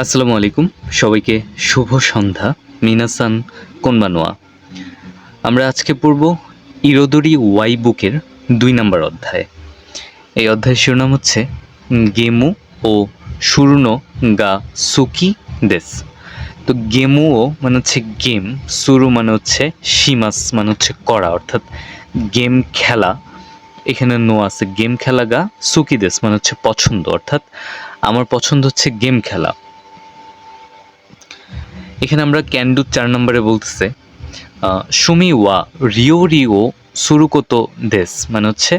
আসসালামু আলাইকুম, সবাইকে শুভ সন্ধ্যা। মিনাসান কোনবানোয়া। আমরা আজকে পড়ব ইরোদোরি ওয়াই বুকের 2 নম্বর অধ্যায়। এই অধ্যায়ের শিরোনাম হচ্ছে গেমু ও সুরুনো গা সুকি দেস। তো গেমু ও মানে হচ্ছে গেম, সুরু মানে হচ্ছে শিমাস মানে হচ্ছে করা, অর্থাৎ গেম খেলা। এখানে নো আছে, গেম খেলা গা সুকি দেস মানে হচ্ছে পছন্দ, অর্থাৎ আমার পছন্দ হচ্ছে গেম খেলা। এখানে আমরা ক্যান্ডু 4 নম্বরে বলতেছে সুমি ওয়া রিও রিও সুরুকোতো দেশ মানে হচ্ছে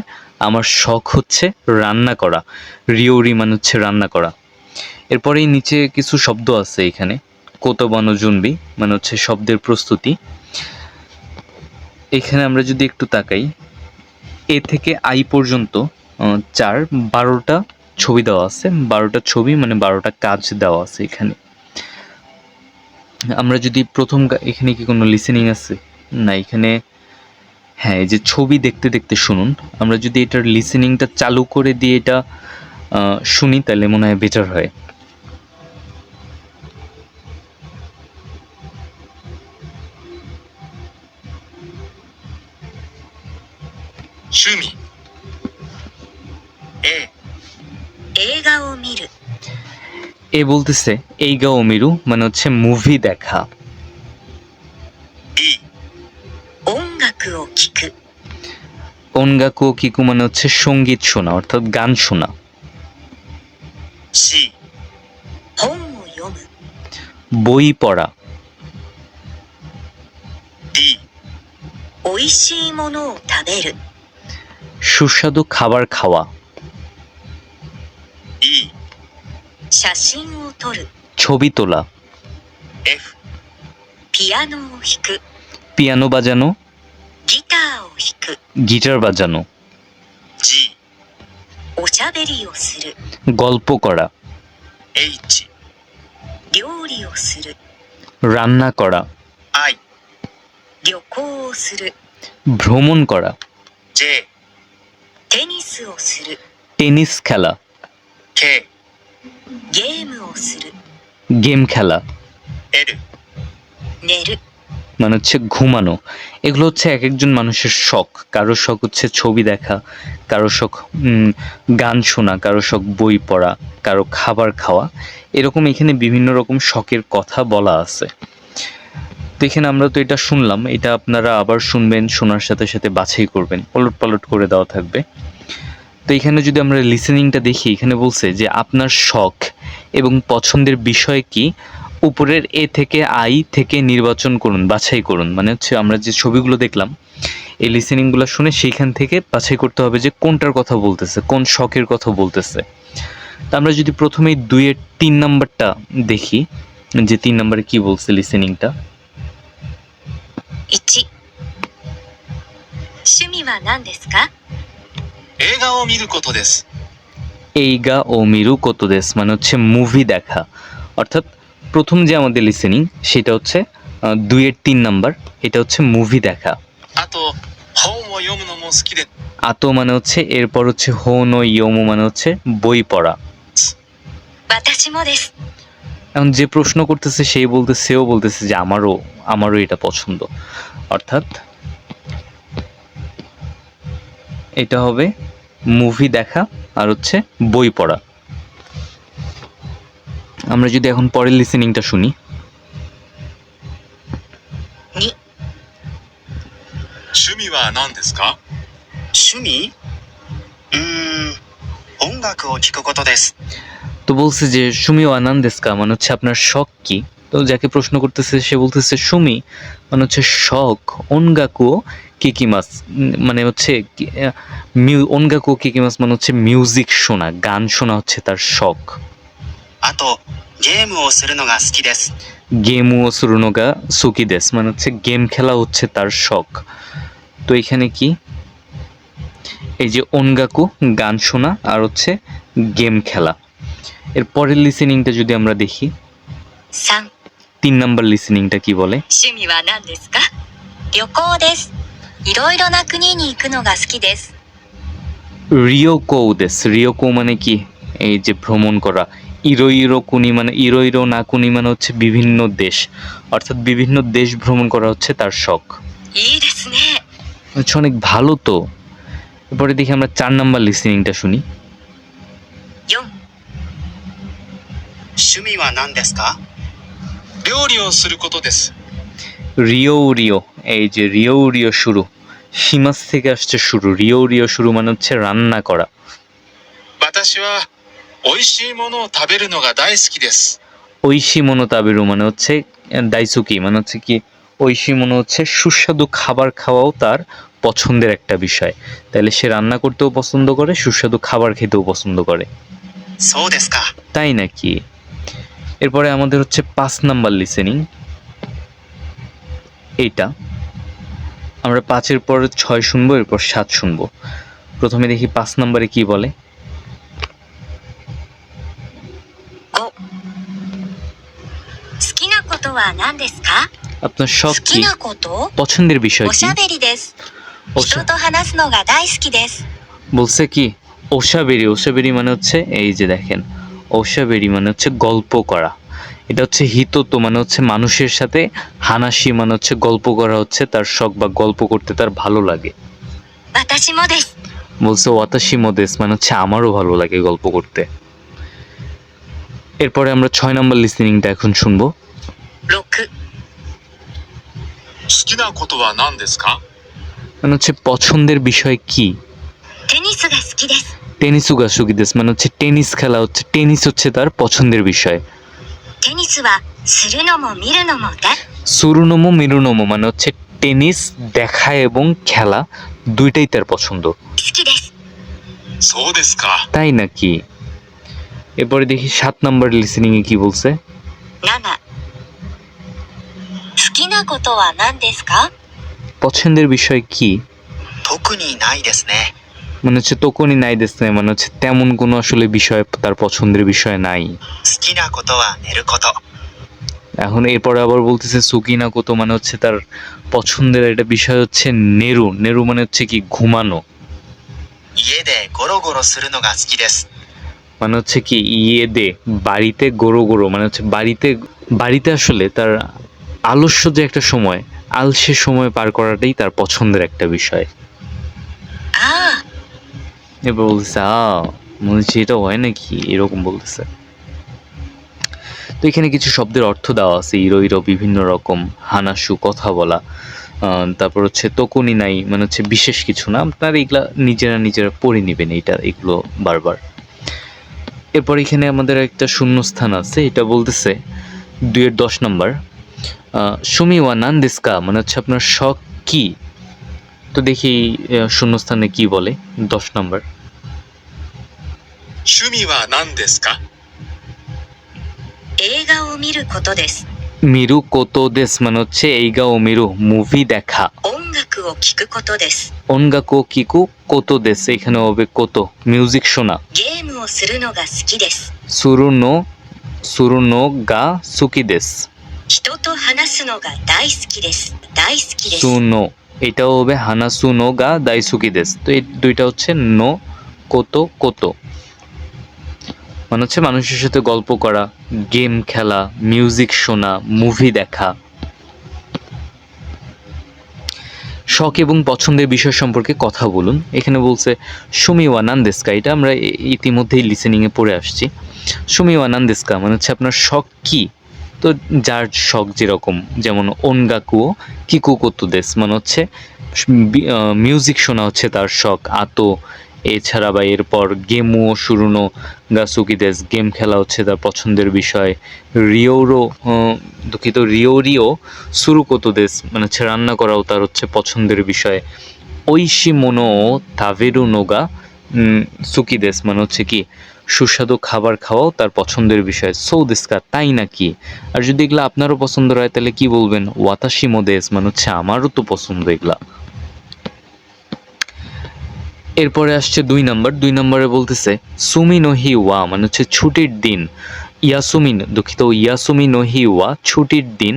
আমার শখ হচ্ছে রান্না করা। রিওরি মানে হচ্ছে রান্না করা। এরপরেই নিচে কিছু শব্দ আছে এখানে। কোতোবানো জুনবি মানে হচ্ছে শব্দের প্রস্তুতি। এখানে আমরা যদি একটু তাকাই, এ থেকে আই পর্যন্ত 12টা ছবি দেওয়া আছে। 12টা ছবি মানে 12টা কাজ দেওয়া আছে এখানে। আমরা যদি প্রথম এখানে কি কোনো লিসেনিং আছে? না, এখানে হ্যাঁ, এই যে ছবি দেখতে দেখতে শুনুন। আমরা যদি এটার লিসেনিংটা চালু করে দিয়ে এটা শুনি তাহলে মনে হয় বেটার হয়। 趣味 A 映画を見る এ বলতেছে এইগা ওমিরু মানে হচ্ছে মুভি দেখা। B 音楽を聴く ওনগাকু কিকু মানে হচ্ছে সঙ্গীত শোনা, অর্থাৎ গান শোনা। C 本を読む বই পড়া। D 美味しいものを食べる সুস্বাদু খাবার খাওয়া। E 写真を撮る ছবি তোলা। F ピアノを弾く পিয়ানো বাজানো। ギターを弾く গিটার বাজানো। G おしゃべりをする গল্প করা। H 料理をする রান্না করা। I 旅行をする ভ্রমণ করা। J テニスをする টেনিস খেলা। K ゲームをする গেম খেলা। L 寝る মানে হচ্ছে ঘুমানো। এগুলো হচ্ছে এক একজন মানুষের শখ। কারো শখ হচ্ছে ছবি দেখা, কারো শখ গান শোনা, কারো শখ বই পড়া, কারো খাবার খাওয়া। এরকম এখানে বিভিন্ন রকম শখের কথা বলা আছে। তো এখানে আমরা তো এটা শুনলাম, এটা আপনারা আবার শুনবেন, শোনার সাথে সাথে বাছাই করবেন, পলট পালট করে দেওয়া থাকবে। তো এখানে যদি আমরা লিসেনিংটা দেখি, এখানে বলছে যে আপনার শখ এবং পছন্দের বিষয় কি, উপরের এ থেকে আই থেকে নির্বাচন করুন, বাছাই করুন। মানে হচ্ছে আমরা যে ছবিগুলো দেখলাম, এই লিসেনিংগুলো শুনে সেইখান থেকে বাছাই করতে হবে যে কোনটার কথা বলতেছে, কোন শখের কথা বলতেছে। তো আমরা যদি প্রথমেই 2-এর 3 নাম্বারটা দেখি, যে 3 নাম্বারে কি বলছে লিসেনিংটা। 1趣味は何ですか映画を見ることです。 এইগা ও মিরু কোতোদেস মানে হচ্ছে মুভি দেখা। অর্থাৎ প্রথম যে আমাদের লিসেনিং সেটা হচ্ছে 2-এর 3 নাম্বার, এটা হচ্ছে মুভি দেখা।あと本を読むのも好きで。আতো মানে হচ্ছে, এরপর হচ্ছে হো নো ইয়োমো মানে হচ্ছে বই পড়া। 私もです এখন যে প্রশ্ন করতেছে সেও বলতেছে যে আমারও এটা পছন্দ। অর্থাৎ এটা হবে মুভি দেখা আর হচ্ছে বই পড়া। আমরা যদি এখন পরের লিসেনিংটা শুনি। 2趣味は何ですか？趣味？音楽を聴くことです。 তো বলছে যে সুমি আনান্দেস্কা মানে হচ্ছে আপনার শখ কি। তো যাকে প্রশ্ন করতেছে সে বলতেছে সুমি মানে হচ্ছে শখ, অনগাকু কিকিমাস মানে হচ্ছে অনগাকু কিকিমাস মানে হচ্ছে মিউজিক শোনা, গান শোনা হচ্ছে তার শখ। あとゲームをするのが好きです。 গেমু ও সুরুনোগা সুকি দেস মানে হচ্ছে গেম খেলা হচ্ছে তার শখ। তো এখানে কি, এই যে অনগাকু গান শোনা আর হচ্ছে গেম খেলা। এর পরের লিসেনিংটা যদি আমরা দেখি, 3 3 নাম্বার লিসেনিংটা কি বলে। 趣味は何ですか旅行ですいろいろな国に行くのが好きです রিওকো দেস, রিওকো মানে কি, এই যে ভ্রমণ করা। ইরোইরো কুনি মানে ইরোইরো না কুনি মানে হচ্ছে বিভিন্ন দেশ, অর্থাৎ বিভিন্ন দেশ ভ্রমণ করা হচ্ছে তার শখ। いいですね。 আচ্ছা, অনেক ভালো তো। এরপরে দেখি আমরা 4 নাম্বার লিসেনিংটা শুনি। 4、趣味は何ですか？料理をすることです。 রিও রিও, এই যে রিও রিও শুরু, সীমাস থেকে আসছে শুরু। রিও রিও শুরু মানে হচ্ছে রান্না করা। 私は美味しいものを食べるのが大好きです。 ঐশী মনো তাবেরু মানে হচ্ছে দাইসুকি মানে হচ্ছে কি, ঐশী মনো হচ্ছে সুস্বাদু খাবার খাওয়াও তার পছন্দের একটা বিষয়। তাহলে সে রান্না করতেও পছন্দ করে, সুস্বাদু খাবার খেতেও পছন্দ করে। そうですか。 তাই নাকি? এরপরে আমাদের হচ্ছে 5 নাম্বার লিসেনিং, এইটা আমরা 5-এর পর 6 শুনবো, এরপর 7 শুনবো। প্রথমে দেখি 5 নাম্বারে কি বলে। 5、好きなことは何ですか？ আপনার শখ 好 কি? きなこと？ পছন্দের বিষয় お কি? しゃべりです。 おしゃ人と話すのが大好きです。 বলছে কি ওশাবেরি। ওশাবেরি মানে হচ্ছে এই যে দেখেন, ওশাবেরি মানে হচ্ছে গল্প করা। এটা হচ্ছে হিতোতো মানে হচ্ছে মানুষের সাথে, হানাসি মানে হচ্ছে গল্প করা হচ্ছে তার শখ বা গল্প করতে তার ভালো লাগে। 私もです。 বলছে ওয়াতাশি মোদেস মানে হচ্ছে আমারও ভালো লাগে গল্প করতে। এরপরে আমরা 6 নাম্বার লিসেনিংটা এখন শুনবো। 6、好きなことは何ですか？ মানে হচ্ছে পছন্দের বিষয় কি? テニスが好きです。 টেনিসুগা সুগিদেস মানে হচ্ছে টেনিস খেলা হচ্ছে, টেনিস হচ্ছে তার পছন্দের বিষয়। テニスはするのも見るのも大好 সুরুনোমো মিরুনোমো মানে হচ্ছে টেনিস দেখা এবং খেলা দুইটাই তার পছন্দ। きです。そうですか。 তাই নাকি? এরপরে দেখি 7 নাম্বার লিসেনিং এ কি বলছে। 7、好きなことは何ですか？ পছন্দের বিষয় কি? 特にないですね。 মানে হচ্ছে তোকনি নাই দেস নাই মানে হচ্ছে তেমন কোনো আসলে বিষয় তার পছন্দের বিষয় নাই। 好きなことは寝ること。 এখন এরপরে আবার বলতেছে সুকিনা কোতো মানে হচ্ছে তার পছন্দের একটা বিষয় হচ্ছে নেরু। নেরু মানে হচ্ছে কি ঘুমানো। 家でゴロゴロするのが好きです。 মানে হচ্ছে কি ইয়ে দে বাড়িতে গোরো গোরো মানে হচ্ছে বাড়িতে বাড়িতে আসলে তার আলস্য যে একটা সময়, আলসে সময় পার করাটাই তার পছন্দের একটা বিষয়। ああ、 এবার বলতেছে মনে হচ্ছে এটা হয় নাকি, এরকম বলতেছে। তো এখানে কিছু শব্দের অর্থ দেওয়া আছে, ইরো ইরো বিভিন্ন রকম, হানাসু কথা বলা, তারপর হচ্ছে তোকুনি নাই মানে হচ্ছে বিশেষ কিছু না। আপনারা এগুলা নিজেরা পড়ে নেবেন এগুলো বারবার। এরপর এখানে আমাদের একটা শূন্যস্থান আছে, এটা বলতেছে 2-10 নম্বর, সুমি ওয়া নান দেস্কা মানে হচ্ছে আপনার শখ কি? তো দেখি শূন্যস্থানে কি বলে 10 নম্বর। 趣味は何ですか？映画を見ることです。 মিরু কোতো দেস মানে হচ্ছে এইগা ও মিরু মুভি দেখা। 音楽を聴くことです。 অনগাকো কিকু কোতো দেস, এখানে হবে কোতো মিউজিক শোনা। ゲームをするのが好きです。 সুরুনো গা সুকি দেস। 人と話すのが大好きです。大好きです。 সুনো, এটাও হবে হানাসুনো গা দাইসুকি দেস। তো এই দুইটা হচ্ছে নো কোতো কোতো মানে হচ্ছে মানুষের সাথে গল্প করা, গেম খেলা, মিউজিক শোনা, মুভি দেখা। শখ এবং পছন্দের বিষয় সম্পর্কে কথা বলুন। এখানে বলছে সুমি ওয়া নান দেস্কা, এটা আমরা ইতিমধ্যেই লিসেনিংয়ে পড়ে আসছি। সুমি ওয়া নান দেস্কা মানে হচ্ছে আপনার শখ কি? তো যার শখ যেরকম, যেমন অনগাকুও কিকু কোতো দেস মানে হচ্ছে মিউজিক শোনা হচ্ছে তার শখ, আতো। এছাড়া বা এরপর গেমুও সুরুনো গাসুকি দেস, গেম খেলা হচ্ছে তার পছন্দের বিষয়। রিও সুরু কোতো দেস মানে হচ্ছে রান্না করাও তার হচ্ছে পছন্দের বিষয়। ঐশি মোনো তাভেরু নোগা সুকি দেস মানে হচ্ছে কি সুস্বাদু খাবার খাওয়াও তার পছন্দের বিষয়। সৌ দেস্কা তাই নাকি? আর যদি এগুলা আপনারও পছন্দ হয় তাহলে কি বলবেন? ওয়াতাশি মোদেস মানে হচ্ছে আমারও তো পছন্দ এগুলা। এরপরে আসছে 2 নম্বর। 2 নম্বরে বলতেছে সুমি নোহি ওয়া মানে হচ্ছে ছুটির দিন। ইয়াসুমি নোহি ওয়া ছুটির দিন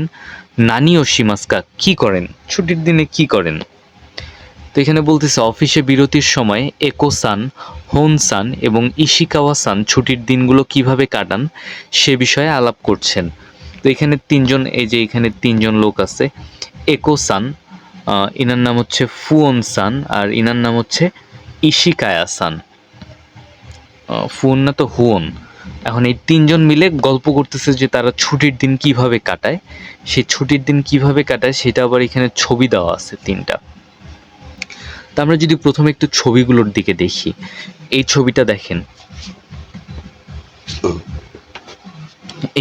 নানি ও শিমাস্কা কি করেন? ছুটির দিনে কি করেন? তো এখানে বলতেছে অফিসে বিরতির সময় একো-সান, হোন-সান এবং ইশিকাওয়া-সান ছুটির দিনগুলো কিভাবে কাটান সে বিষয়ে আলাপ করছেন। তো এখানে তিনজন, এই যে এখানে তিনজন লোক আছে। একো-সান, ইনার নাম হচ্ছে ফুওন-সান, আর ইনার নাম হচ্ছে ইশিকায়া-সান। ফুওন না তো হুওন। এখন এই তিনজন মিলে গল্প করতেছে যে তারা ছুটির দিন কিভাবে কাটায়। সেই ছুটির দিন কিভাবে কাটায় সেটা আবার এখানে ছবি দেওয়া আছে 3টা। তা আমরা যদি প্রথমে একটু ছবিগুলোর দিকে দেখি, এই ছবিটা দেখেন,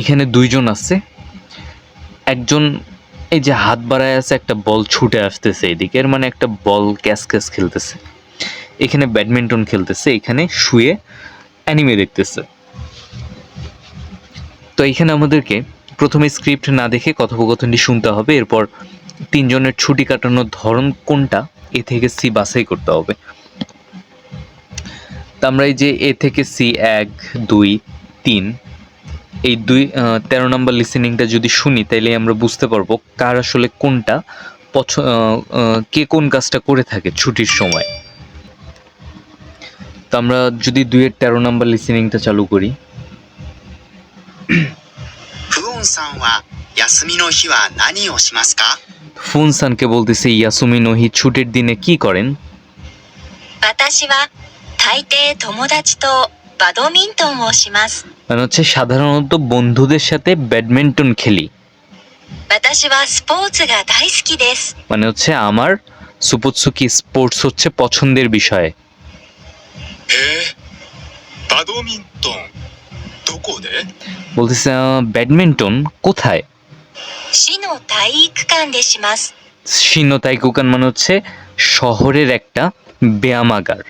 এখানে 2জন আছে। একজন এই যে হাত বাড়ায় আছে, একটা বল ছুটে আসতেছে এদিকে, এর মানে একটা বল ক্যাচ খেলতেছে। এখানে ব্যাডমিন্টন খেলতেছে, এখানে শুয়ে অ্যানিমে দেখতেছে। তো এখানে আমাদেরকে প্রথমে স্ক্রিপ্ট না দেখে কথোপকথনটি শুনতে হবে, এরপর তিনজনের ছুটি কাটানোর ধরন কোনটা এ থেকে সি বাছাই করতে হবে। তো আমরা এই যে এ থেকে সি 1, 2, 3 এই 13 নম্বর লিসেনিংটা যদি শুনি তাইলে আমরা বুঝতে পারবো কার আসলে কোনটা কে কোন কাজটা করে থাকে ছুটির সময়। তো আমরা যদি 2-এর 13 নম্বর লিসেনিংটা চালু করি। フオンさんは休みの日は何をしますか？ ফুনসানকে বলতেছে ইয়াসুমি নোহি ছুটির দিনে কি করেন। 私は大抵友達とバドミントンをします。 মানে হচ্ছে সাধারণত বন্ধুদের সাথে ব্যাডমিন্টন খেলি। 私はスポーツが大好きです。 মানে হচ্ছে আমার সুপুৎসুকি স্পোর্টস হচ্ছে পছন্দের বিষয়। へえ、バドミントンどこで？ বলতেছে ব্যাডমিন্টন কোথায়? 市の体育館でします。 শিনোতাইকুকান মানে হচ্ছে শহরের একটা ব্যায়ামাগার।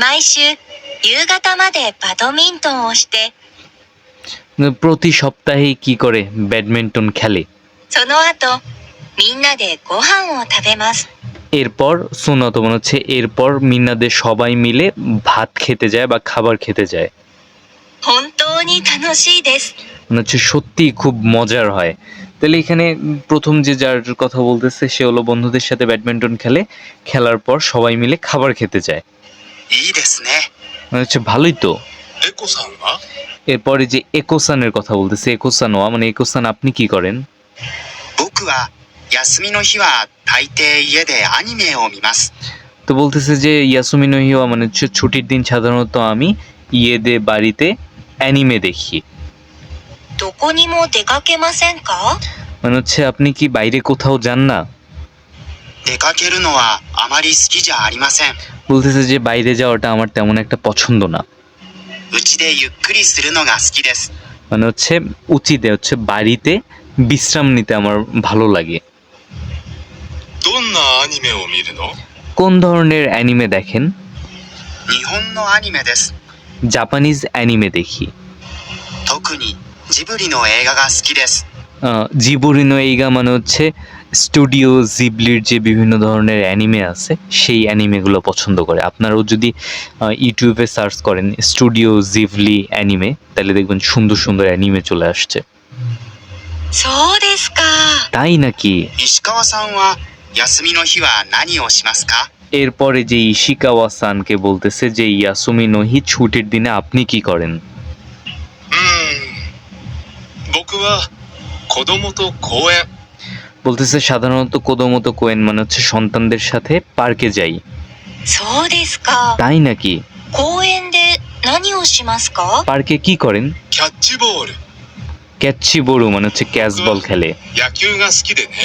毎週夕方までバドミントンをして、 প্রতি সপ্তাহে কি করে ব্যাডমিন্টন খেলে। その後みんなでご飯を食べます。 এরপর সুনত মানে হচ্ছে এরপর মিন্নাদের সবাই মিলে ভাত খেতে যায় বা খাবার খেতে যায়। 本当に楽しいです。 মানে হচ্ছে সত্যি খুব মজার হয়। তাহলে এখানে প্রথম যে যার কথা বলতেছে সে হলো বন্ধুদের সাথে ব্যাডমিন্টন খেলে, খেলার পর সবাই মিলে খাবার খেতে যায়। いいですね。 মানে হচ্ছে ভালোই তো। エコさんは？ এরপরে যে একোসানের কথা বলতেছে, একোসান ওয়া মানে একোসান আপনি কি করেন। 僕は休みの日は大抵家でアニメを見ます。 তো বলতেছে যে ইয়াসুমি নোহিওয়া মানে হচ্ছে ছুটির দিন সাধারণত আমি ইয়েদে বাড়িতে অ্যানিমে দেখি। どこにも出かけませんか？ মানে হচ্ছে আপনি কি বাইরে কোথাও যান না। 出かけるのはあまり好きじゃありません。 বলতেছে যে বাইরে যাওয়াটা আমার তেমন একটা পছন্দ না। うちでゆっくりするのが好きです。 মানে হচ্ছে উচিতে হচ্ছে বাড়িতে বিশ্রাম নিতে আমার ভালো লাগে। どんなアニメを見るの？ কোন ধরনের অ্যানিমে দেখেন। 日本のアニメです。 জাপানিজ অ্যানিমে দেখি। 特にジブリの映画が好きです。 জিবুরিনো এইগা মানে হচ্ছে স্টুডিও জিবলির যে বিভিন্ন ধরনের অ্যানিমে আছে সেই অ্যানিমেগুলো পছন্দ করে। আপনারাও যদি ইউটিউবে সার্চ করেন স্টুডিও জিবলি অ্যানিমে তাহলে দেখবেন সুন্দর সুন্দর অ্যানিমে চলে আসছে। そうですか。 তাই নাকি। 石川さんは休みの日は何をしますか？ এরপরে যে ইশিকাওয়া সানকে বলতেছে যে ইয়াসুমি নোহি ছুটির দিনে আপনি কি করেন। 僕は子供と公園。 বলতেছে সাধারণত কোদোমতো কোয়েন মানে হচ্ছে সন্তানদের সাথে পার্কে যাই। そうですか。 তাই নাকি। 公園で何をしますか？ পার্কে কি করেন। キャッチボール。 ক্যাচি বড়ু মানে হচ্ছে ক্যাচ বল খেলে। 野球が好きでね。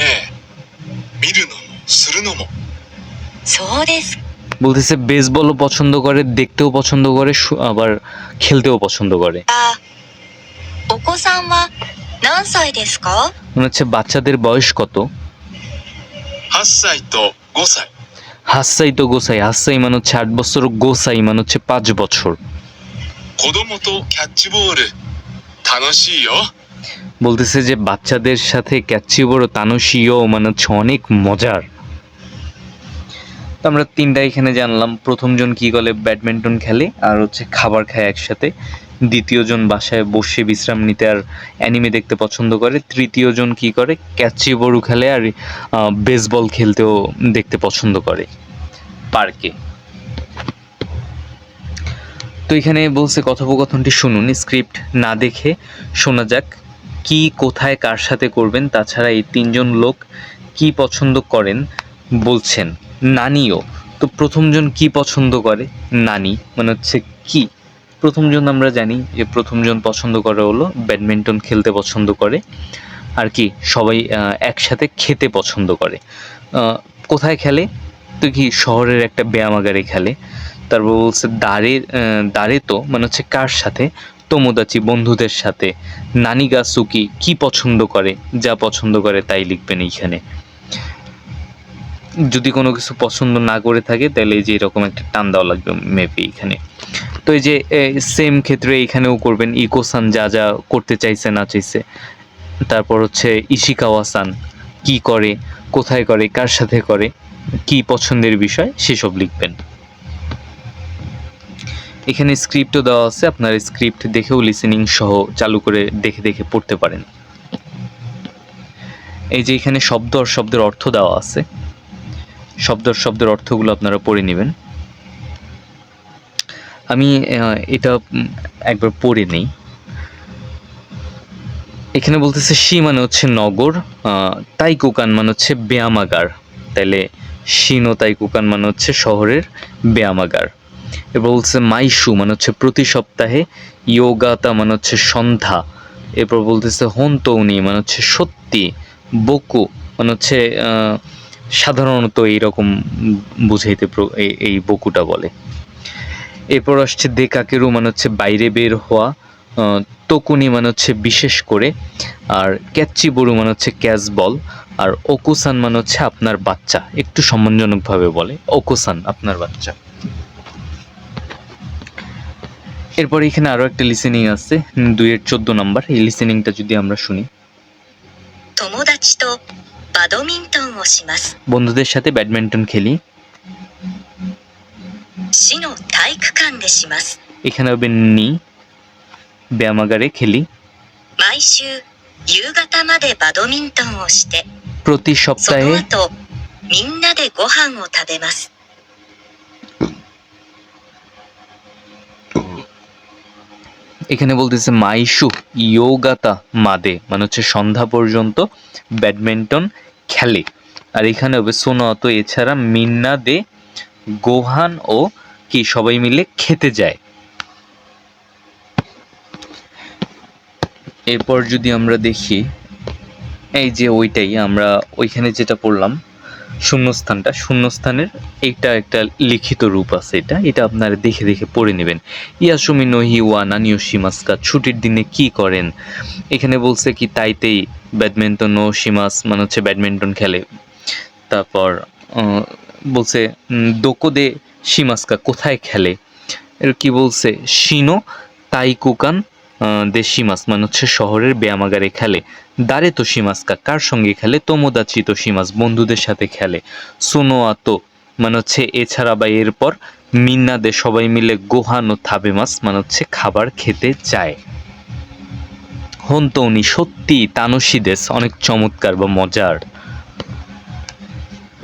見るのもするのも。そうです。 বলতেছে বেসবলও পছন্দ করে, দেখতেও পছন্দ করে, আবার খেলতেও পছন্দ করে। お子さんは何歳ですか？ মানে হচ্ছে বাচ্চাদের বয়স কত। 8歳と5歳。 হাসাই তো গোসাই, হাসাই মানে হচ্ছে 8 বছর, গোসাই মানে হচ্ছে 5 বছর। 子供とキャッチボール楽しいよ。 বলতেছে যে বাচ্চাদের সাথে ক্যাচি বড় তানুশিও মানে হচ্ছে অনেক মজার। তো আমরা 3টা এখানে জানলাম। প্রথমজন কি করে ব্যাডমিন্টন খেলে আর হচ্ছে খাবার খায় একসাথে। দ্বিতীয় জন বাসায় বসে বিশ্রাম নিতে আর অ্যানিমে দেখতে পছন্দ করে, তৃতীয় জন কি করে ক্যাচি বড়ু খেলে আর বেসবল খেলতেও দেখতে পছন্দ করে পার্কে। তো এখানে বলছে কথোপকথনটি শুনুন, স্ক্রিপ্ট না দেখে শোনা যাক কি কোথায় কার সাথে করবেন। তাছাড়া এই তিনজন লোক কি পছন্দ করেন বলছেন, নানিও। তো প্রথমজন কি পছন্দ করে, নানি মানে হচ্ছে কি, প্রথমজন আমরা জানি যে প্রথমজন পছন্দ করে হলো ব্যাডমিন্টন খেলতে পছন্দ করে, আর কি সবাই একসাথে খেতে পছন্দ করে। কোথায় খেলে, তো কি শহরের একটা ব্যায়ামাগারে খেলে। তারপর বলছে দাঁড়ে তো মানে হচ্ছে কার সাথে, তোমোদাচি বন্ধুদের সাথে। নানিগা সুকি কি পছন্দ করে, যা পছন্দ করে তাই লিখবেন এইখানে। যদি কোনো কিছু পছন্দ না করে থাকে তাহলে এই যে এরকম একটা টান দেওয়া লাগবে মেবি এখানে। তো এই যে সেম ক্ষেত্রে এখানেও করবেন, ইকোসান যা যা করতে চাইছে না চাইছে। তারপর হচ্ছে ইশিকাওয়া-সান কি করে, কোথায় করে, কার সাথে করে, কি পছন্দের বিষয় সেসব লিখবেন। এখানে স্ক্রিপ্টও দেওয়া আছে, আপনার স্ক্রিপ্ট দেখেও লিসেনিং সহ চালু করে দেখে দেখে পড়তে পারেন। এই যে এখানে শব্দ আর শব্দের অর্থ দেওয়া আছে, শব্দের অর্থগুলো আপনারা পড়ে নেবেন। আমি এটা একবার পড়ে নেই। এখানে বলতেছে শি মানে হচ্ছে নগর, তাইকুকান মানে হচ্ছে ব্যায়ামাগার, তাইলে শিনো তাইকুকান মানে হচ্ছে শহরের ব্যায়ামাগার। এরপর বলছে মাইশু মানে হচ্ছে প্রতি সপ্তাহে, ইয়োগাতা মানে হচ্ছে সন্ধ্যা। এরপর বলতেছে হন্তৌনি মানে হচ্ছে সত্যি, বকু মানে হচ্ছে সাধারণত এইরকম বুঝাইতে এই বকুটা বলে। এরপর আসছে দেকাকেরু মানে হচ্ছে বাইরে বের হওয়া, তোকুনি মানে হচ্ছে বিশেষ করে, আর ক্যাচিবুরু মানে হচ্ছে ক্যাচ বল, আর ওকুসান মানে হচ্ছে আপনার বাচ্চা, একটু সম্মানজনকভাবে বলে ওকুসান আপনার বাচ্চা। এরপর এখানে আরো একটা লিসেনিং আছে 2-14 নাম্বার, এই লিসেনিংটা যদি আমরা শুনি। 友達とバドミントンをします。 বন্ধুদের সাথে ব্যাডমিন্টন খেলি। 市の体育館でします。 এখানে হবে নি, ব্যায়ামাগারে খেলি। 毎週夕方までバドミントンをして、 প্রতি そ সপ্তাহে の後みんなでご飯を食べます。 এখানে বলতেছে মাইশু ইয়োগাতা মাদে মানে হচ্ছে সন্ধ্যা পর্যন্ত ব্যাডমিন্টন খেলে। আর এখানে হবে সোনাতো, এছাড়া মিন্না দে গোহান ও কি সবাই মিলে খেতে যায়। এরপর যদি আমরা দেখি এই যে ওইটাই আমরা ওইখানে যেটা পড়লাম শূন্যস্থানটা, শূন্যস্থানের এইটা একটা লিখিত রূপ আছে, এটা আপনারা দেখে দেখে পড়ে নেবেন। ইয়াসুমি নোহি ওয়া নানিও শিমাসকা, ছুটির দিনে কি করেন। এখানে বলছে কি তাইতেই ব্যাডমিন্টন ও শিমাস মানে হচ্ছে ব্যাডমিন্টন খেলে। তারপর বলছে দোকোদে শিমাসকা কোথায় খেলে। এর কি বলছে শিনো তাইকুকান দেশিমাস মানে হচ্ছে শহরের ব্যায়ামাগারে খেলে। দারে তো শিমাসকা কার সঙ্গে খেলে, তোমোদাচি তো শিমাস বন্ধুদের সাথে খেলে। সোনোয়াতো মানে হচ্ছে এছাড়া বা এরপর, মিন্নাদে সবাই মিলে, গোহানো থাবেমাস মানে হচ্ছে খাবার খেতে যায়। হন্তৌনি সত্যি, তানসিদেস অনেক চমৎকার বা মজার।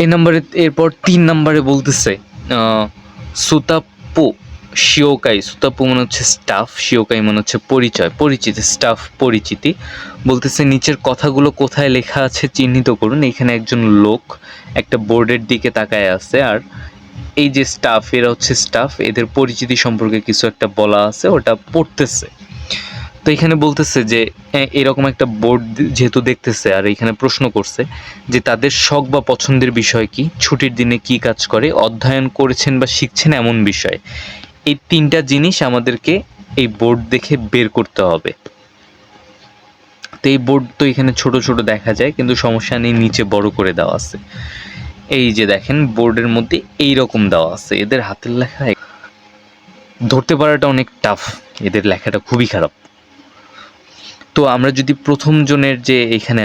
এই নম্বরে এরপর 3 নম্বরে বলতেছে সুতাপু শিওকাই, সুতাপু মানে হচ্ছে স্টাফ, শিওকাই মানে হচ্ছে পরিচয়, পরিচিতি, স্টাফ পরিচিতি। বলতেছে নিচের কথাগুলো কোথায় লেখা আছে চিহ্নিত করুন। এখানে একজন লোক একটা বোর্ডের দিকে তাকায় আছে, আর এই যে স্টাফ, এরা হচ্ছে স্টাফ, এদের পরিচিতি সম্পর্কে কিছু একটা বলা আছে, ওটা পড়তেছে। তো এখানে বলতেছে যে এরকম একটা বোর্ড যেহেতু দেখতেছে আর এখানে প্রশ্ন করছে যে তাদের শখ বা পছন্দের বিষয় কি, ছুটির দিনে কি কাজ করে, অধ্যয়ন করেছেন বা শিখছেন এমন বিষয়। এই 3টা জিনিস আমাদেরকে এই বোর্ড দেখে বের করতে হবে। তো এই বোর্ড তো এখানে ছোট ছোট দেখা যায়, কিন্তু সমস্যা নেই, নিচে বড় করে দেওয়া আছে। এই যে দেখেন বোর্ডের মধ্যে এই রকম দেওয়া আছে। এদের হাতের লেখা ধরতে পারাটা অনেক টাফ, এদের লেখাটা খুবই খারাপ। তো আমরা যদি প্রথম জনের যে এখানে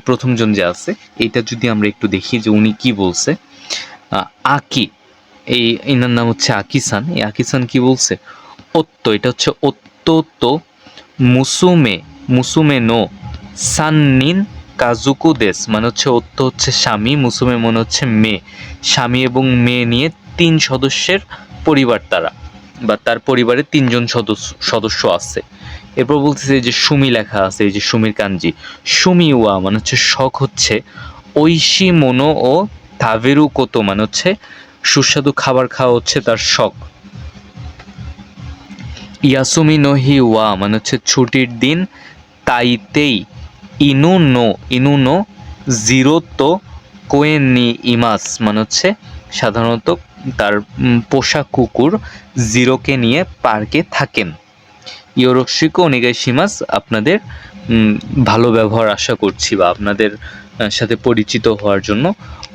প্রথম জন যে আছে এটা যদি আমরা একটু দেখি যে উনি কি বলছে। এনার নাম হচ্ছে আকিসান। এই আকিসান কি বলছে, ওত্তো, এটা হচ্ছে ওত্তো, তো মুসুমে মুসুমে নো সান্নিন কাজুকু দেশ, মানে হচ্ছে ওত্তো হচ্ছে স্বামী, মুসুমে মনে হচ্ছে মেয়ে, স্বামী এবং মেয়ে নিয়ে 3 সদস্যের পরিবার তারা, বা তার পরিবারে 3 জন সদস্য আছে। এরপর বলতেছে যে সুমি লেখা আছে, এই যে সুমির কাঞ্জি, সুমি ওয়া মানে হচ্ছে শখ হচ্ছে, ঐশি মনো ও তাবেরু কোতো মানে হচ্ছে সুস্বাদু খাবার খাওয়া হচ্ছে তার শখ। ইয়াসুমি নো হি ওয়া মানে হচ্ছে ছুটির দিন, তাইতেই ইনু নো জিরোতো কোয়েন নি ইমাস মানে হচ্ছে সাধারণত তার পোষা কুকুর জিরোকে নিয়ে পার্কে থাকেন। ইয়োরোশিকো ওনেগাইশিমাস, আপনাদের ভালো ব্যবহার আশা করছি, বা আপনাদের সাথে পরিচিত হওয়ার জন্য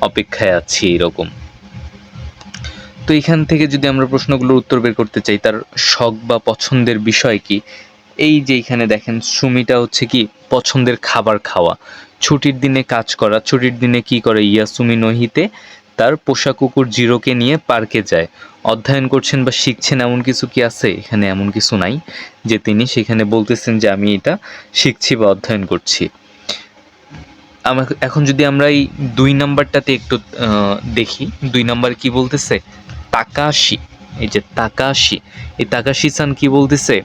অপেক্ষায় আছি এরকম। তো এখান থেকে যদি আমরা প্রশ্নগুলোর উত্তর বের করতে চাই, তার শখ বা পছন্দের বিষয় কি, এই যে এখানে দেখেন সুমিটা হচ্ছে কি পছন্দের খাবার খাওয়া, ছুটির দিনে কাজ করা, ছুটির দিনে কি করে, ইয়াসুমি নহিতে তার পোষা কুকুর জিরোকে নিয়ে পার্কে যায়, অধ্যয়ন করছেন বা শিখছেন এমন কিছু কি আছে, এখানে এমন কিছু নাই যে তিনি সেখানে বলতেছেন যে আমি এটা শিখছি বা অধ্যয়ন করছি। এখন যদি আমরা এই 2 নাম্বারটাতে একটু দেখি, 2 নাম্বার কি বলতেছে, তাকাশি, এই যে তাকাশি, এই তাকাশি সান কি বলতেছে,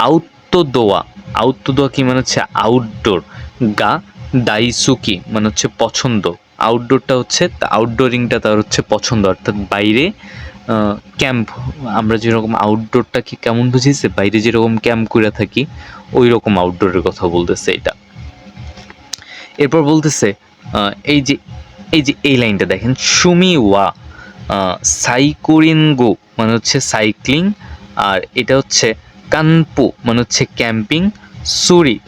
আউত্তোদোয়া, আউত্তোদোয়া কি মানে হচ্ছে আউটডোর, গা দাইসুকি মানে হচ্ছে পছন্দ, আউটডোরটা হচ্ছে আউটডোরিংটা তার হচ্ছে পছন্দ, অর্থাৎ বাইরে ক্যাম্প, আমরা যেরকম আউটডোরটা কি কেমন বুঝিয়েছে, বাইরে যেরকম ক্যাম্প করে থাকি ওই রকম আউটডোরের কথা বলতেছে এটা। এরপর বলতেছে এই যে এই লাইনটা দেখেন, সুমি ওয়া সাইকুরিনগো মানে হচ্ছে সাইক্লিং, আর এটা হচ্ছে কানপু মানে হচ্ছে ক্যাম্পিং,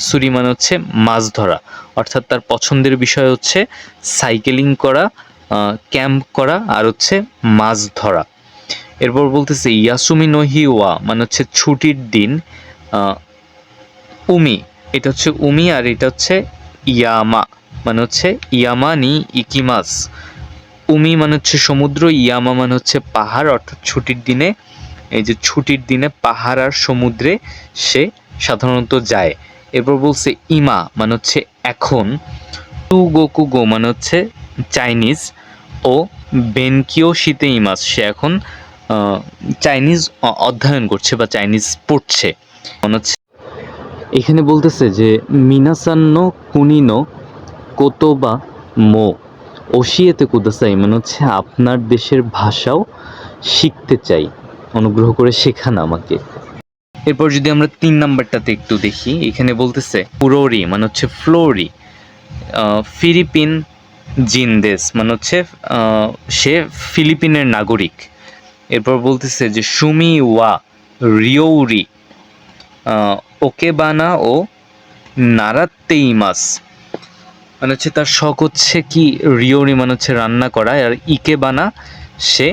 সুরি মানে হচ্ছে মাছ ধরা, অর্থাৎ তার পছন্দের বিষয় হচ্ছে সাইকেলিং করা, ক্যাম্প করা, আর হচ্ছে মাছ ধরা। এরপর বলতেছে ইয়াসুমি নোহি ওয়া মানে হচ্ছে ছুটির দিন, উমি, এটা হচ্ছে উমি, আর এটা হচ্ছে ইয়ামা মানে হচ্ছে ইয়ামা নি ইকিমাস, উমি মানে হচ্ছে সমুদ্র, ইয়ামা মানে হচ্ছে পাহাড়, অর্থাৎ ছুটির দিনে, এই যে ছুটির দিনে পাহাড় আর সমুদ্রে সে সাধারণত যায়। এরপর বলছে ইমা মানে হচ্ছে এখন, টু গোকুগো মানে হচ্ছে চাইনিজ, ও বেনকিও শীতে ইমাস সে এখন চাইনিজ অধ্যয়ন করছে বা চাইনিজ পড়ছে মনে হচ্ছে। এখানে বলতেছে যে মিনাসান্ন কুনিনো কোতোবা মো ওশিয়েতে কুদাসাই মানে হচ্ছে আপনার দেশের ভাষাও শিখতে চাই, অনুগ্রহ করে শেখান আমাকে। এরপর যদি আমরা 3 নাম্বারটাতে একটু দেখি, এখানে বলতেছে পুরোরি মানে হচ্ছে ফ্লোরি, ফিলিপিন জিনদেশ মানে হচ্ছে সে ফিলিপিনের নাগরিক। এরপর বলতেছে যে সুমি ওয়া রিওরি ওকেবানা ও নারাত্তেইমাস মানে হচ্ছে তার শখ হচ্ছে কি, রিওরি মানে হচ্ছে রান্না করা, আর ইকেবানা সে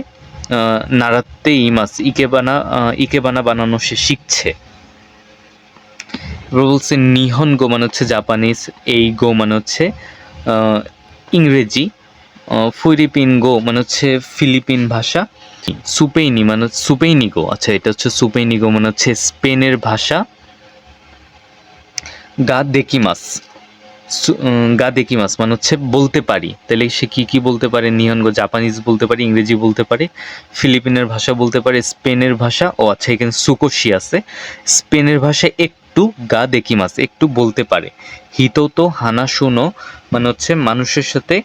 নারাত্তেইমাস ইকেবানা বানানো সে শিখছে। এবার বলছে নিহনগো মানে হচ্ছে জাপানিজ, এই গো মানে হচ্ছে ইংরেজি, ফিলিপিনগো মানে হচ্ছে ফিলিপিন ভাষা, সুপেইনি মানে সুপেইনিগো, আচ্ছা এটা হচ্ছে সুপেইনিগো মানে হচ্ছে স্পেনের ভাষা, গা দেকিমাস মানে হচ্ছে বলতে পারি, তাহলে সে কি বলতে পারে, নিহনগো জাপানিজ বলতে পারে, ইংরেজি বলতে পারে, ফিলিপিনের ভাষা বলতে পারে, স্পেনের ভাষা, ও আচ্ছা এখানে সুকোশি আছে, স্পেনের ভাষা একটু, গা দেকিমাস একটু বলতে পারে, হিতোতো হানা শুনো মানে হচ্ছে মানুষের সাথে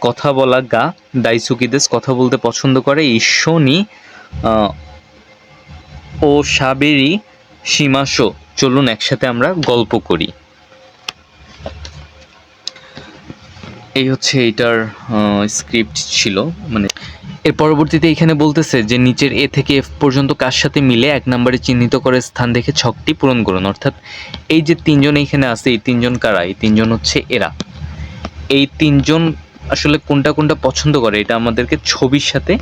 কথা বলা, গা দাইসুকিদেস কথা বলতে পছন্দ করে, ঈশ্বনি ও সাবেরি সীমাশো চলুন একসাথে আমরা গল্প করি। এই হচ্ছে এটার স্ক্রিপ্ট ছিল, মানে এর পরবর্তীতে এখানে বলতেছে যে নিচের এ থেকে এফ পর্যন্ত কার সাথে মিলে 1 নম্বরে চিহ্নিত করে স্থান দেখে ছকটি পূরণ করুন, অর্থাৎ এই যে 3 জন এখানে আছে, এই 3 জন কারা, এই 3 জন হচ্ছে এরা, এই 3 জন আসলে কোনটা পছন্দ করে এটা আমাদেরকে ছবির সাথে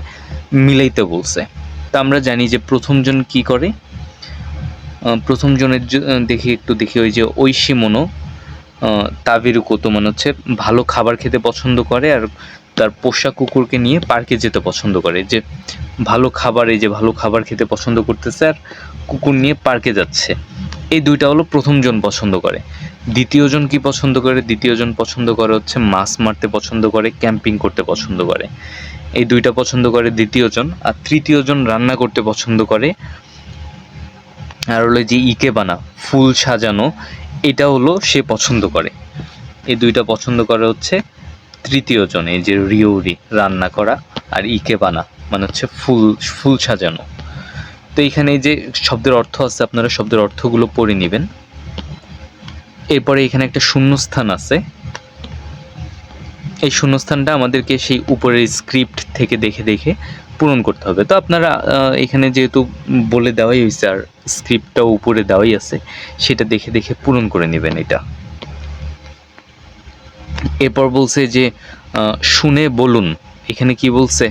মিলাইতে বলছে। তা আমরা জানি যে প্রথম জন কি করে, প্রথম জনের দেখি ওই যে ঐশী মনো তাবিরু কোতো মানে হচ্ছে ভালো খাবার খেতে পছন্দ করে, আর তার পোষা কুকুরকে নিয়ে পার্কে যেতে পছন্দ করে, যে ভালো খাবার, এই যে ভালো খাবার খেতে পছন্দ করতেছে আর কুকুর নিয়ে পার্কে যাচ্ছে। এই দুইটা হলো প্রথমজন পছন্দ করে। দ্বিতীয়জন কি পছন্দ করে? দ্বিতীয়জন পছন্দ করে হচ্ছে মাছ মারতে পছন্দ করে, ক্যাম্পিং করতে পছন্দ করে। এই দুইটা পছন্দ করে দ্বিতীয়জন। আর তৃতীয়জন রান্না করতে পছন্দ করে, আর হলো যে ইকেবানা, ফুল সাজানো, এটা হলো সে পছন্দ করে। এই দুইটা পছন্দ করে হচ্ছে তৃতীয়জন, এই যে রিওরি রান্না করা, আর ইকেবানা মানে হচ্ছে ফুল সাজানো। তো এইখানে এই যে শব্দের অর্থ আছে, আপনারা শব্দের অর্থগুলো পড়ে নেবেন। এরপরে এখানে একটা শূন্যস্থান আছে, এই শূন্যস্থানটা আমাদেরকে সেই উপরের স্ক্রিপ্ট থেকে দেখে দেখে পূরণ করতে হবে। তো আপনারা এখানে যেহেতু বলে দেওয়াই হয়েছে আর স্ক্রিপ্টটাও উপরে দেওয়াই আছে, সেটা দেখে দেখে পূরণ করে নেবেন এটা। এরপর বলছে যে শুনে বলুন। এখানে কি বলছে?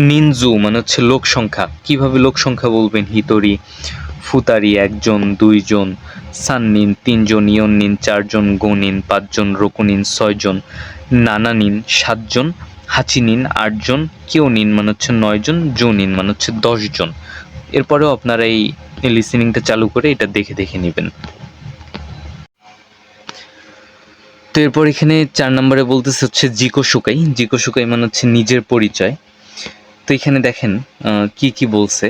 নিনজু মানে হচ্ছে লোক সংখ্যা। কিভাবে লোক সংখ্যা বলবেন? হিতরি, ফুতারি 1 জন 2 জন, সাননিন 3 জন, ইয়ননিন 4 জন, গোনিন 5 জন, রোকুনিন 6 জন, নানানিন 7 জন, হাচিনিন 8 জন, কিওনিন মানে হচ্ছে 9 জন, জোনিন মানে হচ্ছে 10 জন। এরপরেও আপনারা এই লিসেনিংটা চালু করে এটা দেখে দেখে নেবেন। তো এরপর এখানে 4 নম্বরে বলতেছে হচ্ছে জিকো সুকাই। জিকো সুকাই মানে হচ্ছে নিজের পরিচয়। তো এখানে দেখেন কি কি বলছে।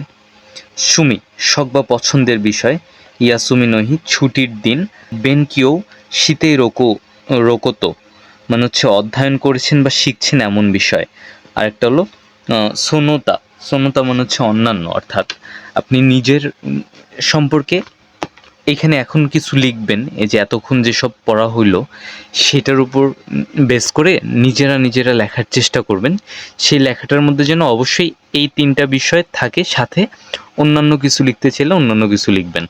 সুমি শখ বা পছন্দের বিষয়, ইয়াসুমি নহি ছুটির দিন, বেনকিও শীতেই রোকতো মানে হচ্ছে অধ্যয়ন করেছেন বা শিখছেন এমন বিষয়। আরেকটা হলো সোনোতা। সোনোতা মানে হচ্ছে অন্যান্য, অর্থাৎ আপনি নিজের সম্পর্কে এখানে এখন কিছু লিখবেন। এই যে এতক্ষণ যেসব পড়া হইলো সেটার উপর বেস করে নিজেরা লেখার চেষ্টা করবেন। সেই লেখাটার মধ্যে যেন অবশ্যই এই 3টা বিষয় থাকে, সাথে অন্যান্য কিছু লিখতে চাইলে অন্যান্য কিছু লিখবেন।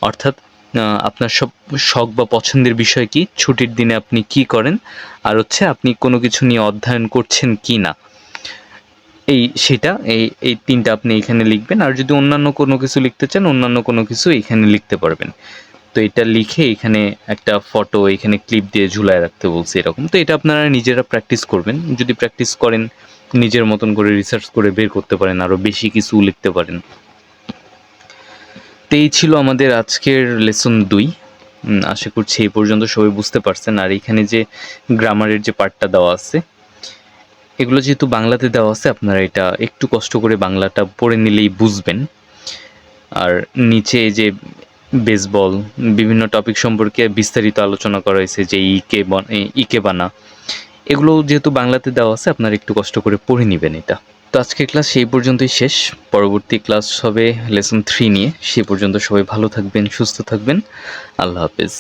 অর্থাৎ আপনার সব শখ বা পছন্দের বিষয় কি, ছুটির দিনে আপনি কি করেন, আর হচ্ছে আপনি কোনো কিছু নিয়ে অধ্যয়ন করছেন কি না, সেটা এই 3টা আপনি এখানে লিখবেন। আর যদি অন্যান্য কোনো কিছু লিখতে চান অন্যান্য কোনো কিছু এখানে লিখতে পারবেন। তো এটা লিখে এখানে একটা ফটো এখানে ক্লিপ দিয়ে ঝুলায় রাখতে বলছে এরকম। তো এটা আপনারা নিজেরা প্র্যাকটিস করবেন। যদি প্র্যাকটিস করেন নিজের মতন করে রিসার্চ করে বের করতে পারেন, আরও বেশি কিছু লিখতে পারেন। তো এই ছিল আমাদের আজকের লেসন 2। আশা করছি এই পর্যন্ত সবাই বুঝতে পারছেন। আর এখানে যে গ্রামারের যে পার্টটা দেওয়া আছে, এগুলো যেহেতু বাংলাতে দেওয়া আছে, আপনারা এটা একটু কষ্ট করে বাংলাটা পড়ে নিলেই বুঝবেন। আর নিচে যে বেসবল বিভিন্ন টপিক সম্পর্কে বিস্তারিত আলোচনা করা হয়েছে, যে ইকেবানা, এগুলো যেহেতু বাংলাতে দেওয়া আছে, আপনারা একটু কষ্ট করে পড়ে নেবেন এটা। তো আজকের ক্লাস সেই পর্যন্তই শেষ। পরবর্তী ক্লাস হবে লেসন 3 নিয়ে। সেই পর্যন্ত সবাই ভালো থাকবেন, সুস্থ থাকবেন। আল্লাহ হাফেজ।